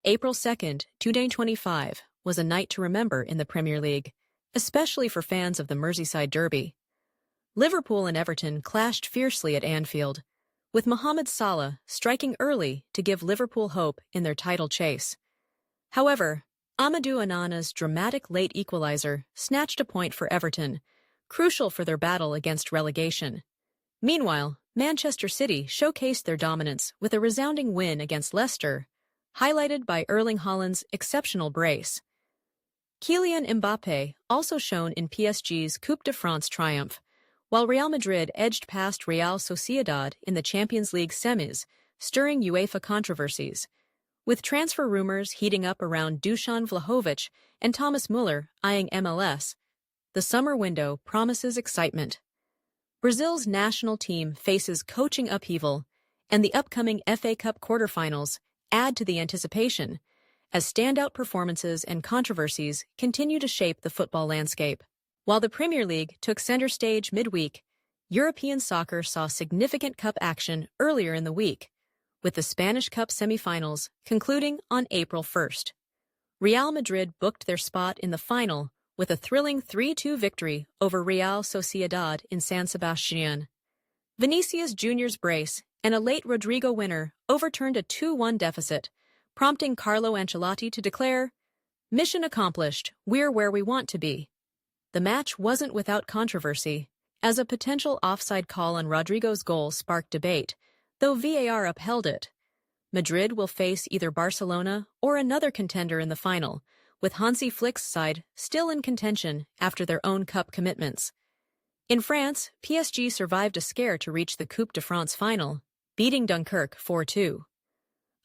April 2nd, 2025, was a night to remember in the Premier League, especially for fans of the Merseyside Derby. Liverpool and Everton clashed fiercely at Anfield, with Mohamed Salah striking early to give Liverpool hope in their title chase. However, Amadou Onana's dramatic late equaliser snatched a point for Everton, crucial for their battle against relegation. Meanwhile, Manchester City showcased their dominance with a resounding win against Leicester, highlighted by Erling Haaland's exceptional brace. Kylian Mbappé also shone in PSG's Coupe de France triumph, while Real Madrid edged past Real Sociedad in the Champions League semis, stirring UEFA controversies. With transfer rumors heating up around Dusan Vlahovic and Thomas Muller eyeing MLS, the summer window promises excitement. Brazil's national team faces coaching upheaval, and the upcoming FA Cup quarterfinals add to the anticipation, as standout performances and controversies continue to shape the football landscape. While the Premier League took center stage midweek, European soccer saw significant cup action earlier in the week, with the Spanish Cup semi-finals concluding on April 1st. Real Madrid booked their spot in the final with a thrilling 3-2 victory over Real Sociedad in San Sebastián. Vinicius Jr.'s brace and a late Rodrigo winner overturned a 2-1 deficit, prompting Carlo Ancelotti to declare, "Mission accomplished, we're where we want to be." The match wasn't without controversy, as a potential offside call on Rodrigo's goal sparked debate, though VAR upheld it. Madrid will face either Barcelona or another contender in the final, with Hansi Flick's side still in contention after their own cup commitments. In France, PSG survived a scare to reach the Coupe de France final, beating Dunkirk 4-2.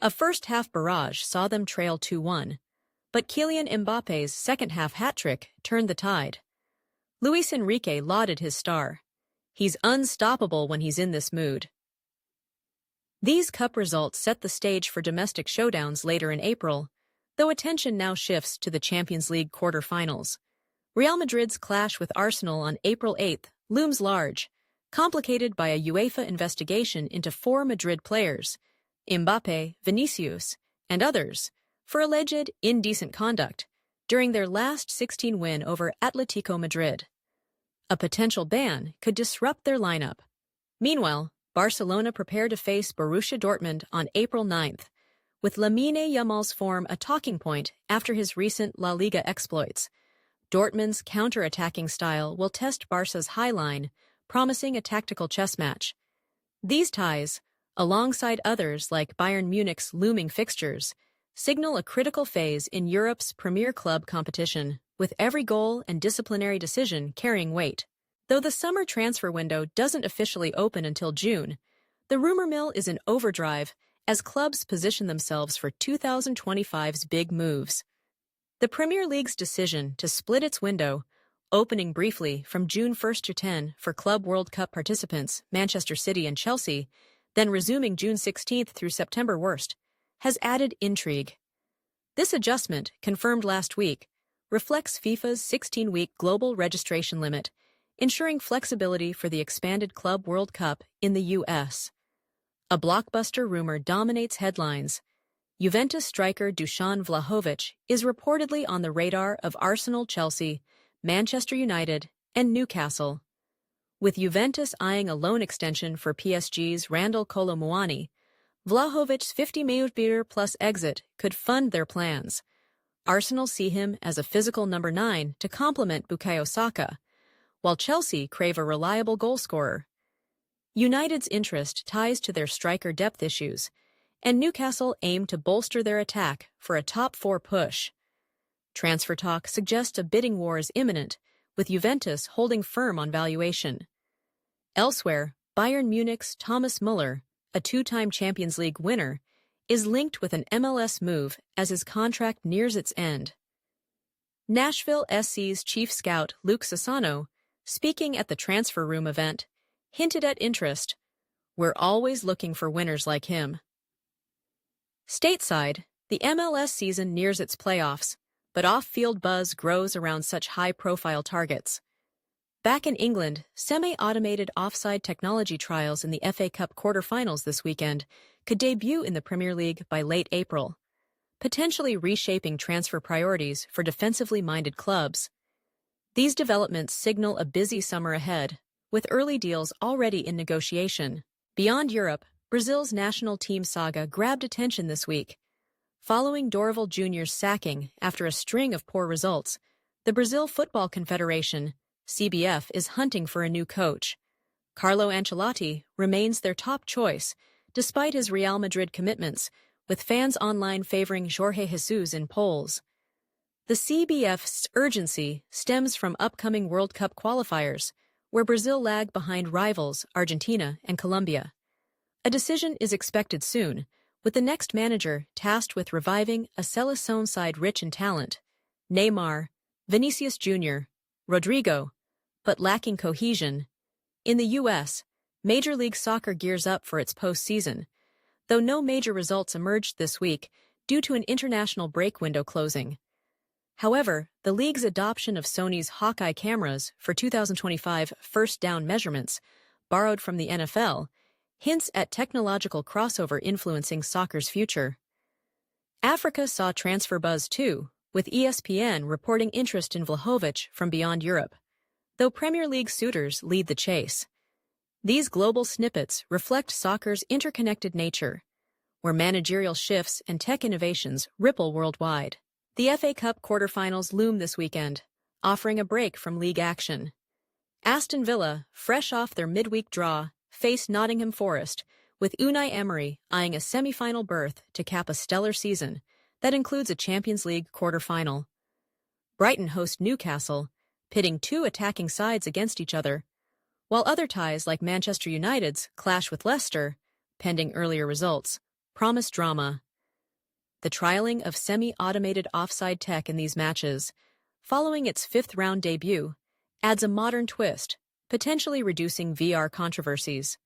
A first-half barrage saw them trail 2-1, but Kylian Mbappé's second-half hat-trick turned the tide. Luis Enrique lauded his star. "He's unstoppable when he's in this mood." These cup results set the stage for domestic showdowns later in April, though attention now shifts to the Champions League quarter-finals. Real Madrid's clash with Arsenal on April 8th looms large, complicated by a UEFA investigation into 4 Madrid players, Mbappé, Vinicius, and others, for alleged indecent conduct during their last 16 win over Atletico Madrid. A potential ban could disrupt their lineup. Meanwhile, Barcelona prepare to face Borussia Dortmund on April 9th, with Lamine Yamal's form a talking point after his recent La Liga exploits. Dortmund's counter-attacking style will test Barca's high line, promising a tactical chess match. These ties, alongside others like Bayern Munich's looming fixtures, signal a critical phase in Europe's premier club competition, with every goal and disciplinary decision carrying weight. Though the summer transfer window doesn't officially open until June, the rumor mill is in overdrive as clubs position themselves for 2025's big moves. The Premier League's decision to split its window, opening briefly from June 1st to 10 for Club World Cup participants Manchester City and Chelsea, then resuming June 16th through September 1st, has added intrigue. This adjustment, confirmed last week, reflects FIFA's 16-week global registration limit, ensuring flexibility for the expanded Club World Cup in the U.S. A blockbuster rumor dominates headlines. Juventus striker Dusan Vlahovic is reportedly on the radar of Arsenal, Chelsea, Manchester United, and Newcastle. With Juventus eyeing a loan extension for PSG's Randal Kolo Muani, Vlahovic's 50 million plus exit could fund their plans. Arsenal see him as a physical number 9 to complement Bukayo Saka, while Chelsea crave a reliable goalscorer. United's interest ties to their striker depth issues, and Newcastle aim to bolster their attack for a top-4 push. Transfer talk suggests a bidding war is imminent, with Juventus holding firm on valuation. Elsewhere, Bayern Munich's Thomas Muller, a 2-time Champions League winner, is linked with an MLS move as his contract nears its end. Nashville SC's chief scout Luke Sassano, speaking at the Transfer Room event, hinted at interest. "We're always looking for winners like him." Stateside, the MLS season nears its playoffs, but off-field buzz grows around such high-profile targets. Back in England, semi-automated offside technology trials in the FA Cup quarter-finals this weekend could debut in the Premier League by late April. potentially reshaping transfer priorities for defensively minded clubs. These developments signal a busy summer ahead, with early deals already in negotiation. Beyond Europe, Brazil's national team saga grabbed attention this week. Following Dorival Jr.'s sacking after a string of poor results, the Brazil Football Confederation, CBF, is hunting for a new coach. Carlo Ancelotti remains their top choice, despite his Real Madrid commitments, with fans online favoring Jorge Jesus in polls. The CBF's urgency stems from upcoming World Cup qualifiers, where Brazil lag behind rivals Argentina and Colombia. A decision is expected soon, with the next manager tasked with reviving a Seleção side rich in talent, Neymar, Vinicius Jr., Rodrigo, but lacking cohesion. In the U.S., Major League Soccer gears up for its postseason, though no major results emerged this week due to an international break window closing. However, the league's adoption of Sony's Hawkeye cameras for 2025 first down measurements, borrowed from the NFL, hints at technological crossover influencing soccer's future. Africa saw transfer buzz too, with ESPN reporting interest in Vlahovic from beyond Europe, though Premier League suitors lead the chase. These global snippets reflect soccer's interconnected nature, where managerial shifts and tech innovations ripple worldwide. The FA Cup quarter-finals loom this weekend, offering a break from league action. Aston Villa, fresh off their midweek draw, face Nottingham Forest, with Unai Emery eyeing a semi-final berth to cap a stellar season that includes a Champions League quarter-final. Brighton host Newcastle, pitting two attacking sides against each other, while other ties like Manchester United's clash with Leicester, pending earlier results, promise drama. The trialing of semi-automated offside tech in these matches, following its fifth-round debut, adds a modern twist, potentially reducing VR controversies.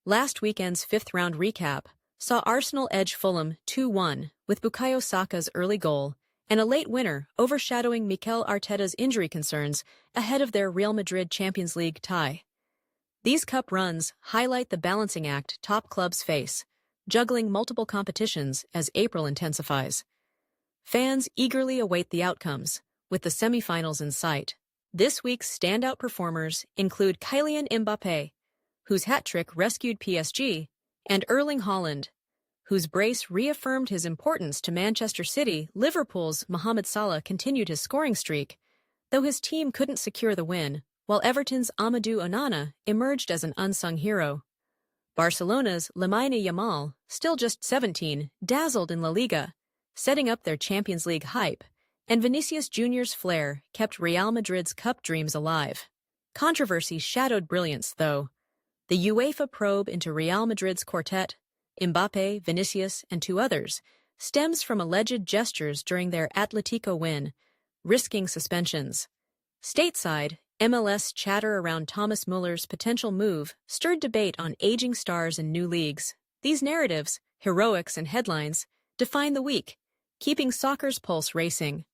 Last weekend's fifth-round recap saw Arsenal edge Fulham 2-1 with Bukayo Saka's early goal and a late winner overshadowing Mikel Arteta's injury concerns ahead of their Real Madrid Champions League tie. These cup runs highlight the balancing act top clubs face, juggling multiple competitions as April intensifies. Fans eagerly await the outcomes, with the semi-finals in sight. This week's standout performers include Kylian Mbappé, whose hat-trick rescued PSG, and Erling Haaland, whose brace reaffirmed his importance to Manchester City. Liverpool's Mohamed Salah continued his scoring streak, though his team couldn't secure the win, while Everton's Amadou Onana emerged as an unsung hero. Barcelona's Lamine Yamal, still just 17, dazzled in La Liga, setting up their Champions League hype, and Vinicius Jr.'s flair kept Real Madrid's cup dreams alive. Controversy shadowed brilliance, though. The UEFA probe into Real Madrid's quartet, Mbappé, Vinicius, and two others, stems from alleged gestures during their Atletico win, risking suspensions. Stateside, MLS chatter around Thomas Muller's potential move stirred debate on aging stars in new leagues. These narratives, heroics and headlines, define the week, keeping soccer's pulse racing.